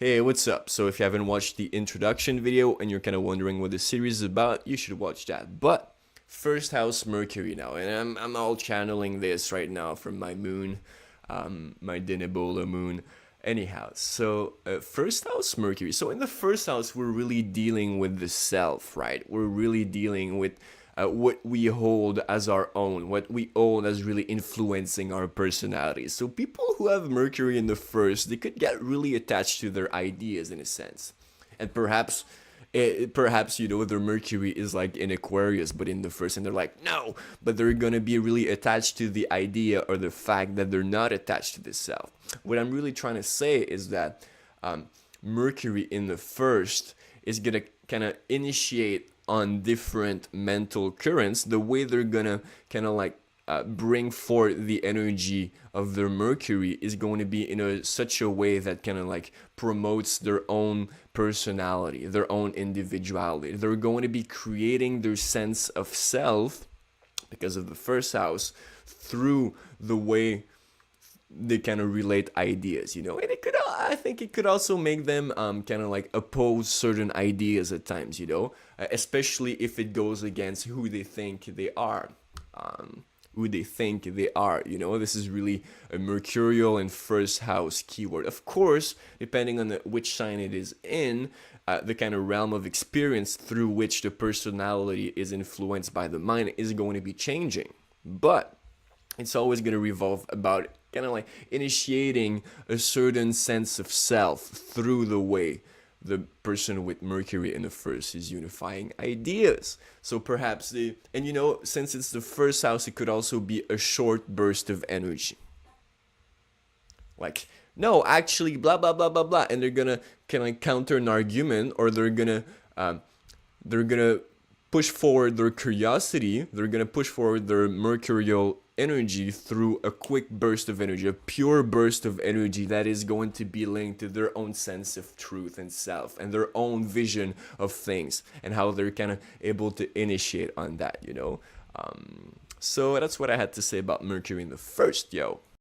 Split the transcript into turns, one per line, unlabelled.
Hey, what's up? So if you haven't watched the introduction video and you're kind of wondering what the series is about, you should watch that. But first House Mercury now, and I'm all channeling this right now from my moon, my Denebola moon. Anyhow, so first house Mercury. So in the first house, we're really dealing with the self, right? We're really dealing with what we hold as our own, what we own as really influencing our personalities. So people who have Mercury in the first, they could get really attached to their ideas in a sense, and perhaps their Mercury is like in Aquarius, but in the first, and they're like no, but they're gonna be really attached to the idea or the fact that they're not attached to the self. What I'm really trying to say is that Mercury in the first is gonna kind of initiate on different mental currents the way they're gonna kind of like bring forth the energy of their Mercury is going to be in such a way that kind of like promotes their own personality, their own individuality. They're going to be creating their sense of self because of the first house through the way they kind of relate ideas, and it could, I think it could also make them kind of like oppose certain ideas at times, especially if it goes against who they think they are. Who they think they are, this is really a mercurial and first house keyword. Of course, depending on which sign it is in, the kind of realm of experience through which the personality is influenced by the mind is going to be changing, but it's always going to revolve about kind of like initiating a certain sense of self through the way the person with Mercury in the first is unifying ideas. So perhaps since it's the first house, it could also be a short burst of energy. Like, no, actually, blah, blah, blah, blah, blah. And they're gonna kind of counter an argument, or they're gonna push forward their curiosity. They're gonna push forward their mercurial energy through a quick burst of energy, a pure burst of energy that is going to be linked to their own sense of truth and self and their own vision of things and how they're kind of able to initiate on that. So that's what I had to say about Mercury in the first, yo.